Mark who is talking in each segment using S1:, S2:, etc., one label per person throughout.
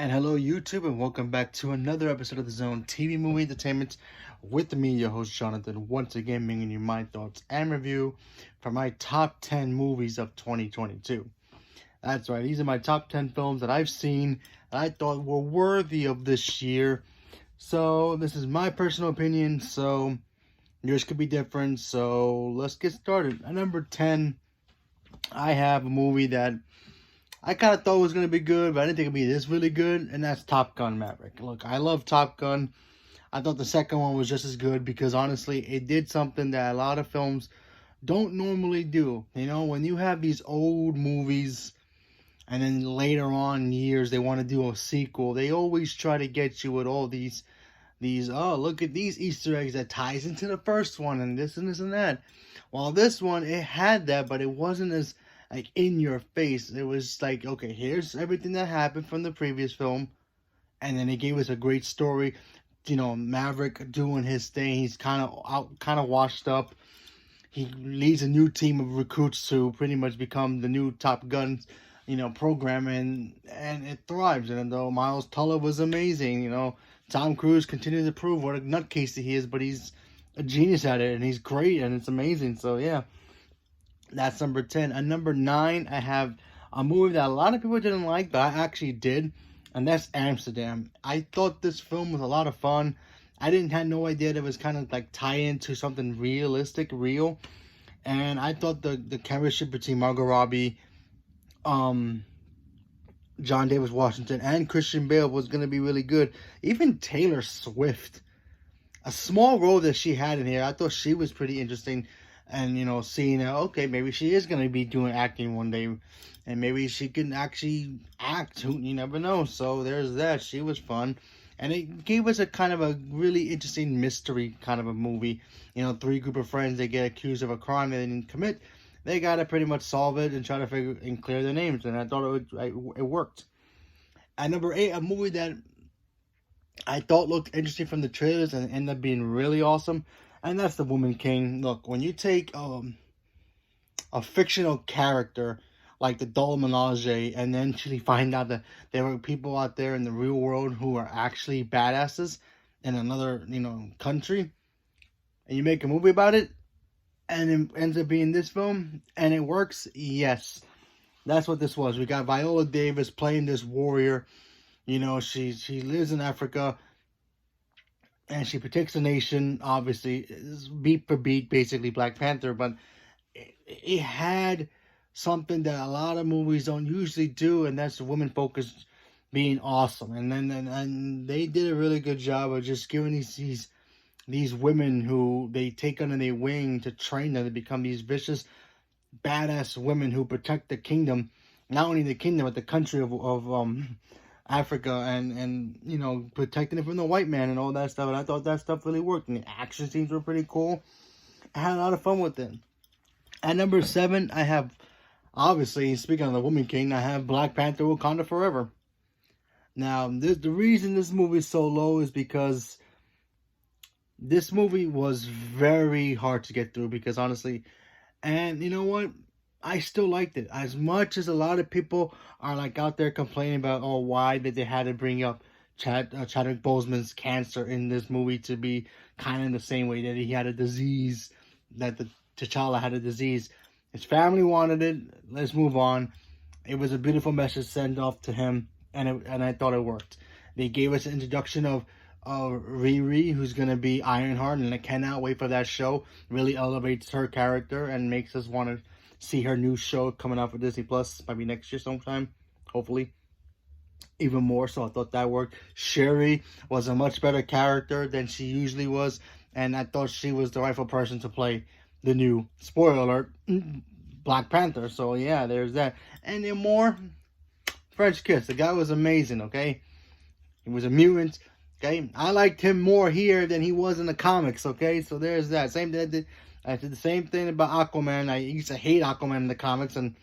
S1: And hello, YouTube, and welcome back to another episode of the Zone TV Movie Entertainment with me, your host Jonathan, once again bringing you my thoughts and review for my top 10 movies of 2022. That's right, these are my top 10 films that I've seen that I thought were worthy of this year. So, this is my personal opinion, so yours could be different. So, let's get started. At number 10, I have a movie that I kind of thought it was going to be good, but I didn't think it'd be this really good, and that's Top Gun Maverick. Look, I love Top Gun. I thought the second one was just as good because honestly, it did something that a lot of films don't normally do. You know, when you have these old movies and then later on in years they want to do a sequel, they always try to get you with all these oh, look at these Easter eggs that ties into the first one and this and this and that. While this one, it had that, but it wasn't as like in your face. It was like, okay, here's everything that happened from the previous film, and then it gave us a great story. You know, Maverick doing his thing. He's kind of out, kind of washed up. He leads a new team of recruits to pretty much become the new Top Gun, program, and it thrives. And though Miles Teller was amazing, Tom Cruise continues to prove what a nutcase he is, but he's a genius at it, and he's great, and it's amazing. So yeah, that's number 10. At number 9, I have a movie that a lot of people didn't like, but I actually did, and that's Amsterdam. I thought this film was a lot of fun. I didn't have no idea that it was kind of like tie into something real. And I thought the chemistry between Margot Robbie, John Davis Washington, and Christian Bale was going to be really good. Even Taylor Swift, a small role that she had in here, I thought she was pretty interesting. And, seeing okay, maybe she is going to be doing acting one day. And maybe she can actually act. You never know. So there's that. She was fun. And it gave us a kind of a really interesting mystery kind of a movie. Three group of friends, they get accused of a crime they didn't commit. They got to pretty much solve it and try to figure and clear their names. And I thought it worked. At number 8, a movie that I thought looked interesting from the trailers and ended up being really awesome. And that's The Woman King. Look, when you take a fictional character like the Dole Menage and then actually find out that there are people out there in the real world who are actually badasses in another, country, and you make a movie about it, and it ends up being this film, and it works, yes. That's what this was. We got Viola Davis playing this warrior. She lives in Africa, and she protects the nation, obviously. It's beat for beat, basically Black Panther, but it had something that a lot of movies don't usually do, and that's the women focused being awesome. And they did a really good job of just giving these women who they take under their wing to train them to become these vicious, badass women who protect the kingdom, not only the kingdom but the country of Africa, and protecting it from the white man and all that stuff. And I thought that stuff really worked, and the action scenes were pretty cool. I had a lot of fun with it. At number 7, I have, obviously, speaking of The Woman King, I have Black Panther: Wakanda Forever. Now, the reason this movie is so low is because this movie was very hard to get through, because honestly, and you know what? I still liked it. As much as a lot of people are like out there complaining about, oh, why did they had to bring up Chadwick Boseman's cancer in this movie to be kind of in the same way that he had a disease, that the T'Challa had a disease. His family wanted it. Let's move on. It was a beautiful message sent off to him, and I thought it worked. They gave us an introduction of Riri, who's going to be Ironheart, and I cannot wait for that show. Really elevates her character and makes us want to see her new show coming out for Disney Plus, maybe next year sometime, hopefully. Even more, so I thought that worked. Shuri was a much better character than she usually was, and I thought she was the rightful person to play the new, spoiler alert, Black Panther. So yeah, there's that. And then more, French Kiss. The guy was amazing, okay? He was a mutant, okay? I liked him more here than he was in the comics, okay? So there's that. I did the same thing about Aquaman. I used to hate Aquaman in the comics, and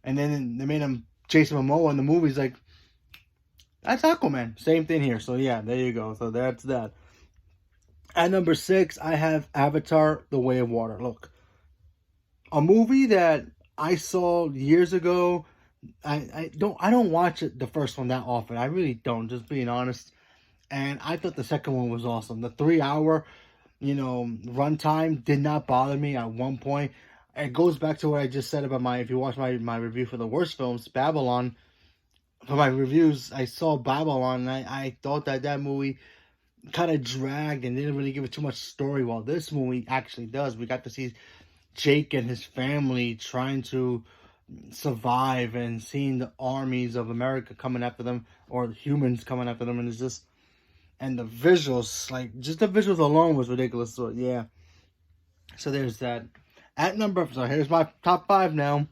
S1: then they made him Jason Momoa in the movies. Like, that's Aquaman. Same thing here. So yeah, there you go. So that's that. At number 6, I have Avatar: The Way of Water. Look, a movie that I saw years ago I don't watch it, the first one, that often. I really don't, just being honest. And I thought the second one was awesome. The 3 hour, runtime did not bother me at one point. It goes back to what I just said about if you watch my review for the worst films, Babylon. For my reviews, I saw Babylon, and I thought that movie kind of dragged and didn't really give it too much story. While this movie actually does. We got to see Jake and his family trying to survive and seeing the armies of America coming after them, or humans coming after them, and it's just, and the visuals, like just the visuals alone was ridiculous. So yeah, so there's that. So here's my top 5 now.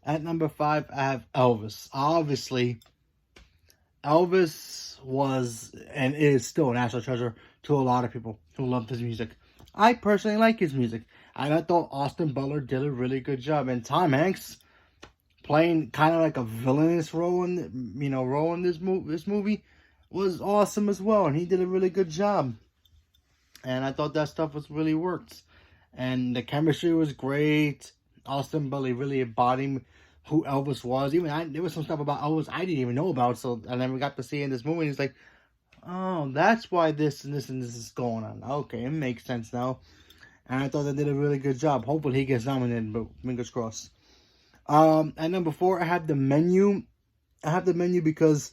S1: At number 5, I have Elvis. Obviously, Elvis was and is still a national treasure to a lot of people who love his music. I personally like his music, and I thought Austin Butler did a really good job. And Tom Hanks playing kind of like a villainous role in this movie was awesome as well, and he did a really good job. And I thought that stuff was really worked, and the chemistry was great. Austin Butler really embodied who Elvis was. There was some stuff about Elvis I didn't even know about. So, and then we got to see in this movie, and it's like, oh, that's why this and this and this is going on. Okay, it makes sense now. And I thought they did a really good job. Hopefully he gets nominated, but fingers crossed. At number 4, I have The Menu. I have The Menu because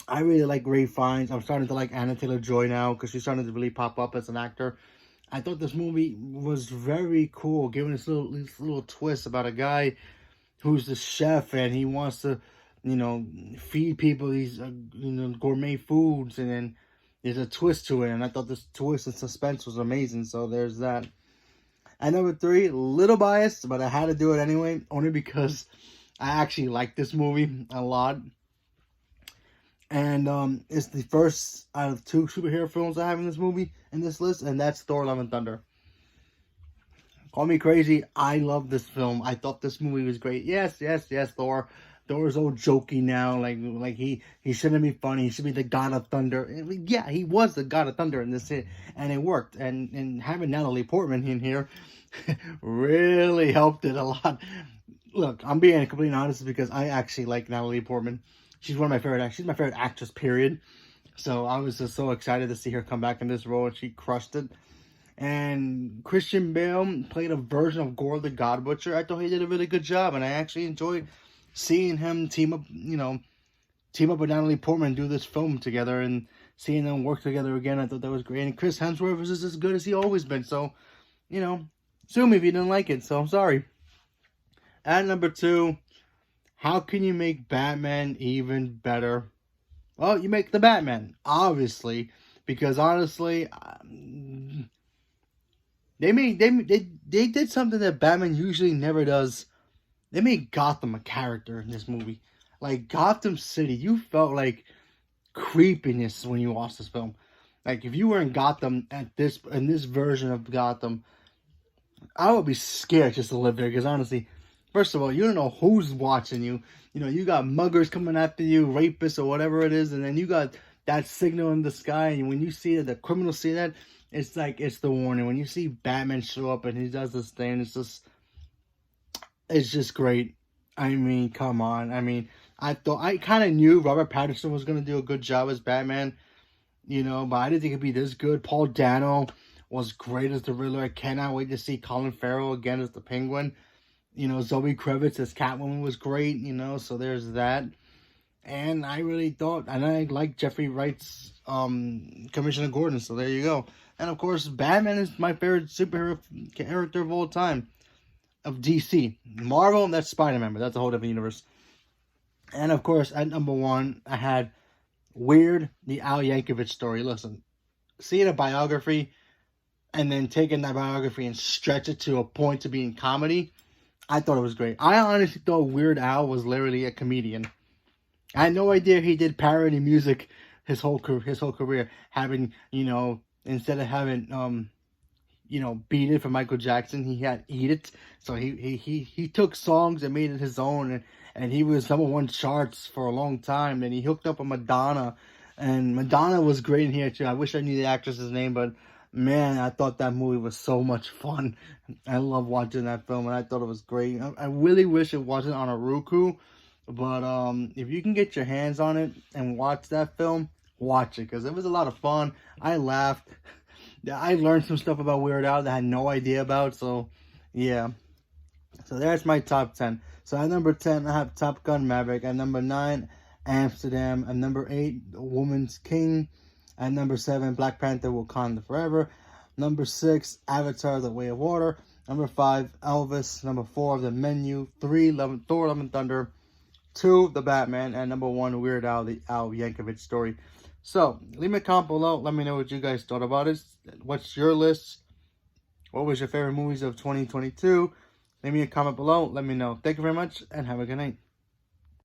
S1: I really like Ray Fiennes. I'm starting to like Anna Taylor-Joy now because she's starting to really pop up as an actor. I thought this movie was very cool, giving this little twist about a guy who's the chef and he wants to, feed people these, gourmet foods, and then there's a twist to it. And I thought this twist and suspense was amazing. So there's that. At number 3, a little biased, but I had to do it anyway, only because I actually like this movie a lot. And it's the first out of 2 superhero films I have in this list, and that's Thor: Love and Thunder. Call me crazy, I love this film. I thought this movie was great. Yes, Thor. Thor's all jokey now, like he shouldn't be funny. He should be the god of thunder. Yeah, he was the god of thunder in this hit, and it worked. And having Natalie Portman in here really helped it a lot. Look, I'm being completely honest because I actually like Natalie Portman. She's one of my favorite. She's my favorite actress, period. So I was just so excited to see her come back in this role, and she crushed it. And Christian Bale played a version of Gore the God Butcher. I thought he did a really good job, and I actually enjoyed seeing him team up with Natalie Portman and do this film together, and seeing them work together again. I thought that was great. And Chris Hemsworth was just as good as he always been. So, sue me if you didn't like it. So I'm sorry. At number 2, how can you make Batman even better? Well, you make the Batman, obviously, because honestly, they did something that Batman usually never does. They made Gotham a character in this movie. Like Gotham City, you felt like creepiness when you watched this film. Like if you were in Gotham in this version of Gotham, I would be scared just to live there, because honestly, first of all, you don't know who's watching you. You got muggers coming after you, rapists or whatever it is, and then you got that signal in the sky, and when you see it, the criminals see that, it's like, it's the warning. When you see Batman show up and he does this thing, it's just great. I mean, come on. I mean, I kind of knew Robert Pattinson was going to do a good job as Batman, but I didn't think it'd be this good. Paul Dano was great as the Riddler. I cannot wait to see Colin Farrell again as the Penguin. Zoe Kravitz as Catwoman was great, so there's that. And I really thought, and I like Jeffrey Wright's Commissioner Gordon, so there you go. And of course, Batman is my favorite superhero character of all time, of DC. Marvel, that's Spider-Man, but that's a whole different universe. And of course, at number 1, I had Weird, the Al Yankovic story. Listen, seeing a biography and then taking that biography and stretch it to a point to being comedy, I thought it was great. I honestly thought Weird Al was literally a comedian. I had no idea he did parody music his whole career. Having, instead of having, Beat It for Michael Jackson, he had Eat It. So he took songs and made it his own. And he was #1 charts for a long time. And he hooked up with Madonna. And Madonna was great in here too. I wish I knew the actress's name, but man, I thought that movie was so much fun. I love watching that film, and I thought it was great. I really wish it wasn't on a Roku, But if you can get your hands on it and watch that film, watch it, because it was a lot of fun. I laughed. I learned some stuff about Weird Al that I had no idea about. So, yeah. So there's my top 10. So at number 10, I have Top Gun Maverick. At number 9, Amsterdam. At number 8, Woman's King. At number 7, Black Panther: Wakanda Forever. Number 6, Avatar: The Way of Water. Number 5, Elvis. Number 4, The Menu. 3, Thor: Love and Thunder. 2, The Batman. And number 1, Weird Al, the Al Yankovic story. So, leave me a comment below. Let me know what you guys thought about it. What's your list? What was your favorite movies of 2022? Leave me a comment below. Let me know. Thank you very much, and have a good night.